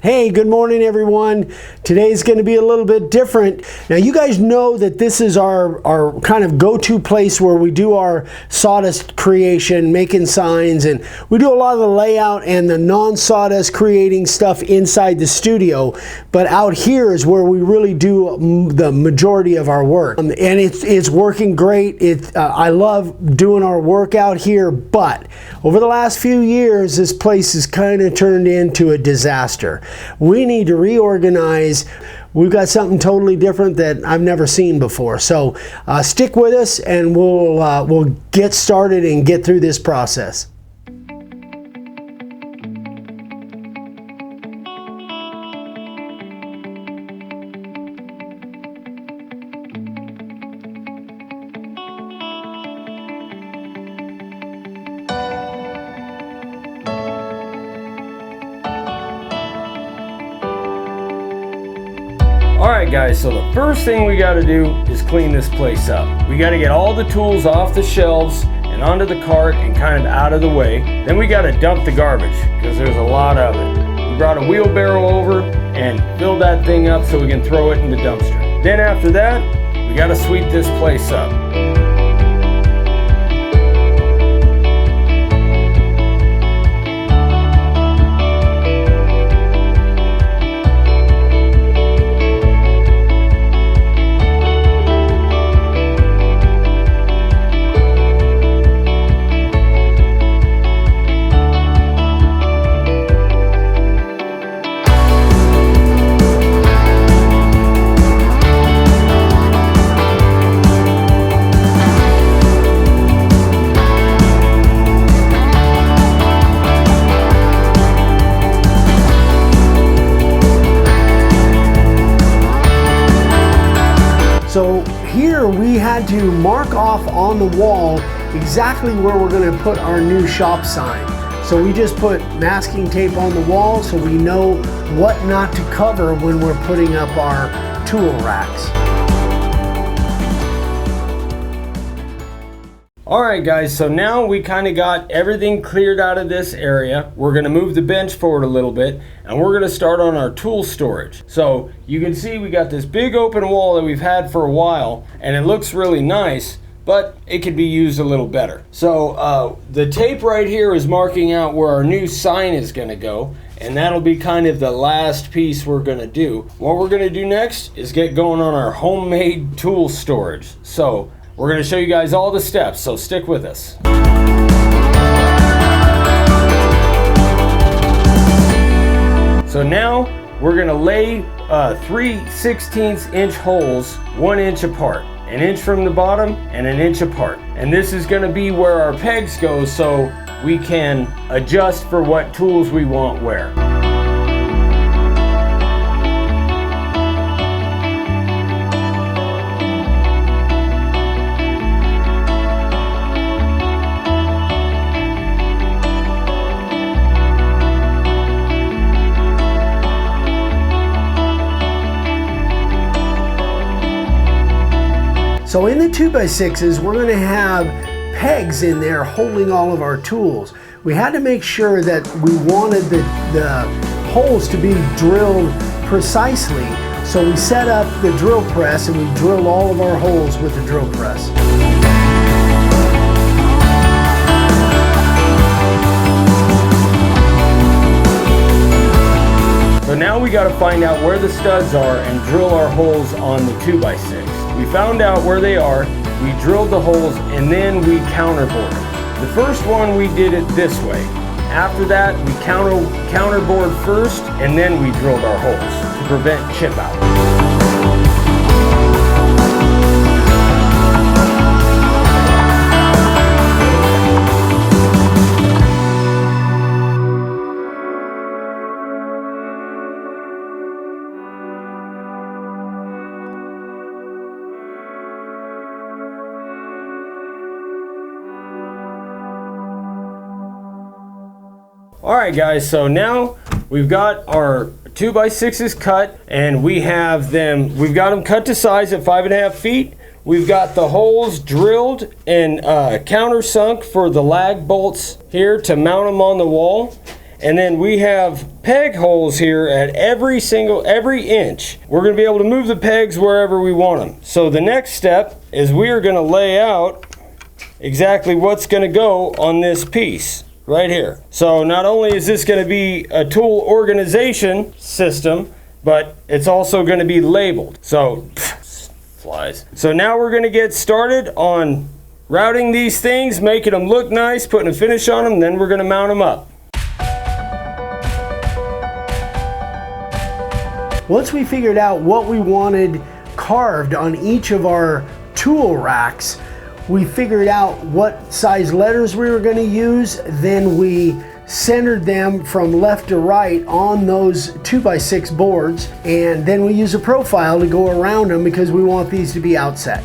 Hey, good morning everyone. Today's going to be a little bit different. Now you guys know that this is our kind of go-to place where we do our sawdust creation, making signs, and we do a lot of the layout and the non-sawdust creating stuff inside the studio. But out here is where we really do the majority of our work. And it's working great. I love doing our work out here, but over the last few years, this place has kind of turned into a disaster. We need to reorganize. We've got something totally different that I've never seen before. So stick with us and we'll get started and get through this process. Alright guys, so the first thing we got to do is clean this place up. We got to get all the tools off the shelves and onto the cart and kind of out of the way. Then we got to dump the garbage because there's a lot of it. We brought a wheelbarrow over and filled that thing up so we can throw it in the dumpster. Then after that, we got to sweep this place up. So here we had to mark off on the wall exactly where we're going to put our new shop sign. So we just put masking tape on the wall so we know what not to cover when we're putting up our tool racks. Alright guys, so now we kind of got everything cleared out of this area. We're going to move the bench forward a little bit and we're going to start on our tool storage. So you can see we got this big open wall that we've had for a while and it looks really nice, but it could be used a little better. So the tape right here is marking out where our new sign is going to go, and that'll be kind of the last piece we're going to do. What we're going to do next is get going on our homemade tool storage. So we're going to show you guys all the steps, so stick with us. So now we're going to lay 3 16th inch holes 1 inch apart. An inch from the bottom and an inch apart. And this is going to be where our pegs go so we can adjust for what tools we want where. So in the 2x6s, we're going to have pegs in there holding all of our tools. We had to make sure that we wanted the holes to be drilled precisely. So we set up the drill press and we drilled all of our holes with the drill press. So now we got to find out where the studs are and drill our holes on the 2x6. We found out where they are, we drilled the holes, and then we counterbored. The first one we did it this way. After that, we counterbored first, and then we drilled our holes to prevent chip out. Alright guys, so now we've got our 2x6s cut and we've got them cut to size at 5.5 feet. We've got the holes drilled and countersunk for the lag bolts here to mount them on the wall. And then we have peg holes here at every inch. We're going to be able to move the pegs wherever we want them. So the next step is we are going to lay out exactly what's going to go on this piece right here. So not only is this going to be a tool organization system, but it's also going to be labeled. So flies. So now we're going to get started on routing these things, making them look nice, putting a finish on them, then we're going to mount them up. Once we figured out what we wanted carved on each of our tool racks, we figured out what size letters we were going to use. Then we centered them from left to right on those 2x6 boards, and then we use a profile to go around them because we want these to be outset.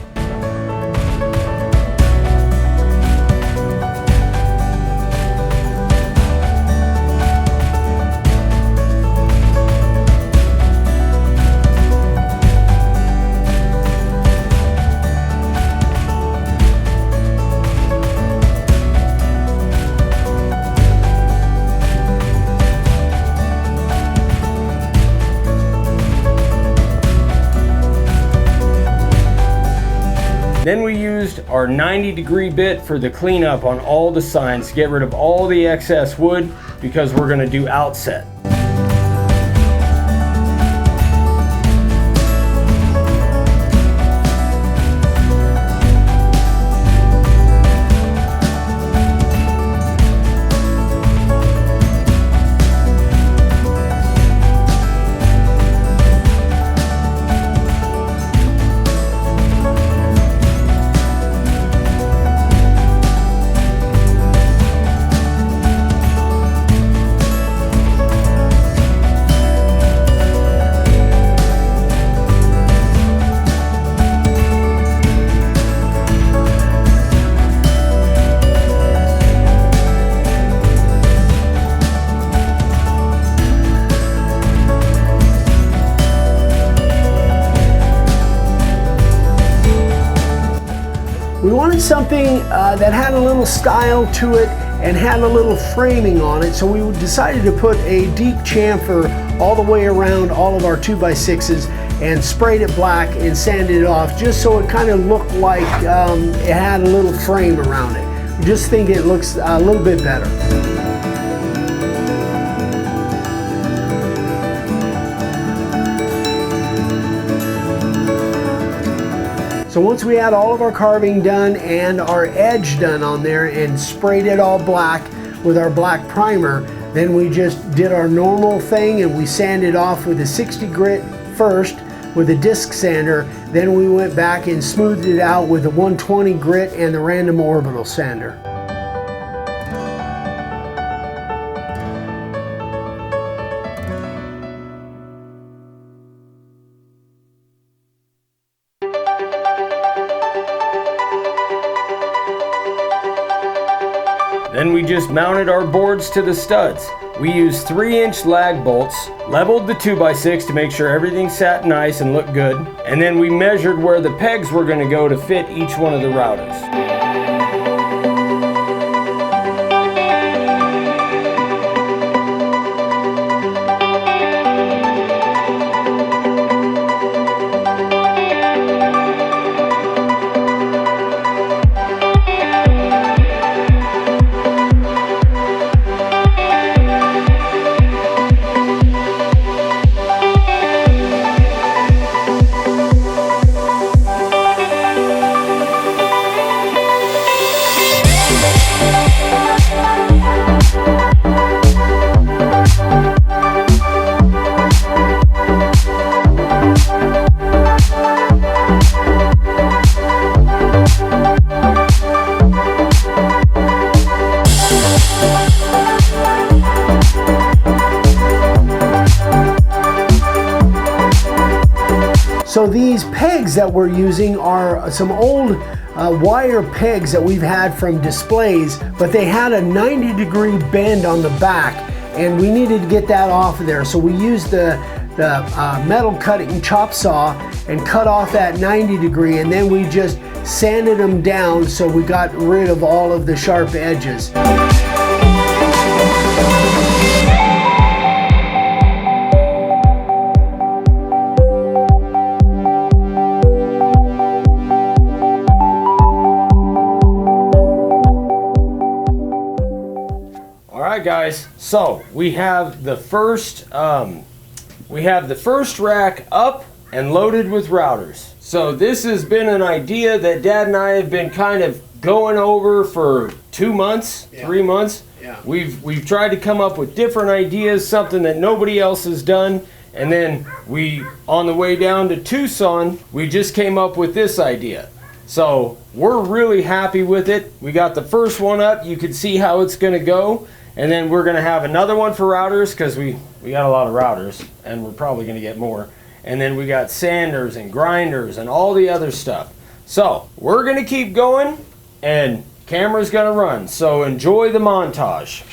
Then we used our 90-degree bit for the cleanup on all the signs to get rid of all the excess wood because we're going to do outset. We wanted something that had a little style to it and had a little framing on it, so we decided to put a deep chamfer all the way around all of our 2x6s and sprayed it black and sanded it off just so it kind of looked like it had a little frame around it. We just think it looks a little bit better. So once we had all of our carving done and our edge done on there and sprayed it all black with our black primer, then we just did our normal thing and we sanded off with a 60 grit first with a disc sander. Then we went back and smoothed it out with a 120 grit and the random orbital sander. Then we just mounted our boards to the studs. We used 3-inch lag bolts, leveled the 2x6 to make sure everything sat nice and looked good, and then we measured where the pegs were going to go to fit each one of the routers. So these pegs that we're using are some old wire pegs that we've had from displays, but they had a 90-degree bend on the back and we needed to get that off of there. So we used the metal cutting chop saw and cut off that 90-degree, and then we just sanded them down so we got rid of all of the sharp edges. guys, so we have the first rack up and loaded with routers. So this has been an idea that Dad and I have been kind of going over for 2 months, 3 months. Yeah. We've tried to come up with different ideas, something that nobody else has done. And then on the way down to Tucson, we just came up with this idea. So we're really happy with it. We got the first one up. You can see how it's going to go. And then we're going to have another one for routers because we got a lot of routers and we're probably going to get more. And then we got sanders and grinders and all the other stuff. So we're going to keep going and camera's going to run. So enjoy the montage.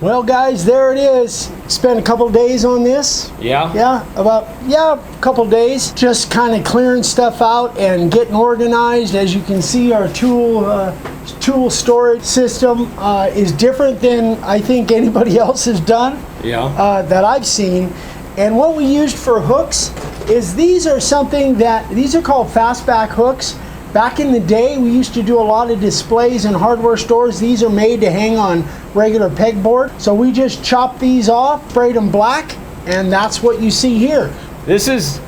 Well, guys, there it is. Spent a couple days on this. Yeah? Yeah, a couple days. Just kind of clearing stuff out and getting organized. As you can see, our tool storage system is different than I think anybody else has done. Yeah. That I've seen. And what we used for hooks is these are called fastback hooks. Back in the day, we used to do a lot of displays in hardware stores. These are made to hang on regular pegboard. So we just chopped these off, sprayed them black, and that's what you see here. This has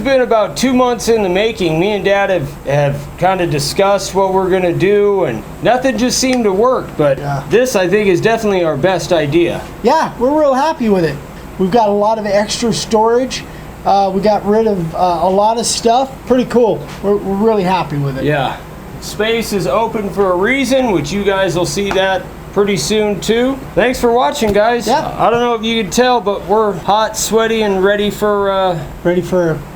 been about 2 months in the making. Me and Dad have kind of discussed what we're going to do, and nothing just seemed to work. But this, I think, is definitely our best idea. Yeah, we're real happy with it. We've got a lot of extra storage. We got rid of a lot of stuff. Pretty cool. We're really happy with it. Yeah. Space is open for a reason, which you guys will see that pretty soon too. Thanks for watching, guys. Yeah. I don't know if you can tell, but we're hot, sweaty, and ready for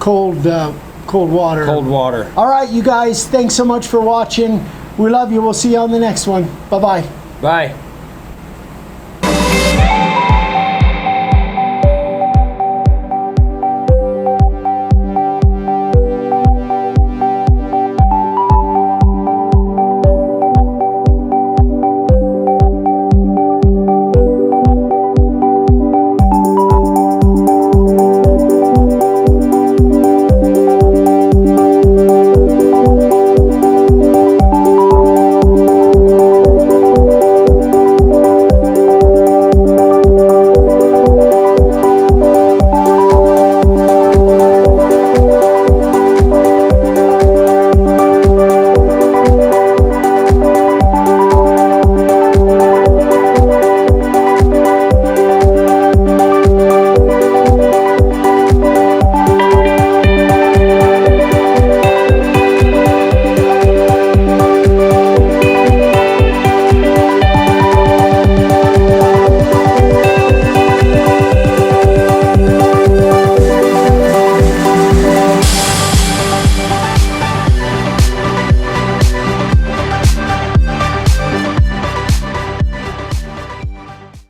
cold water. Cold water. All right, you guys. Thanks so much for watching. We love you. We'll see you on the next one. Bye-bye. Bye.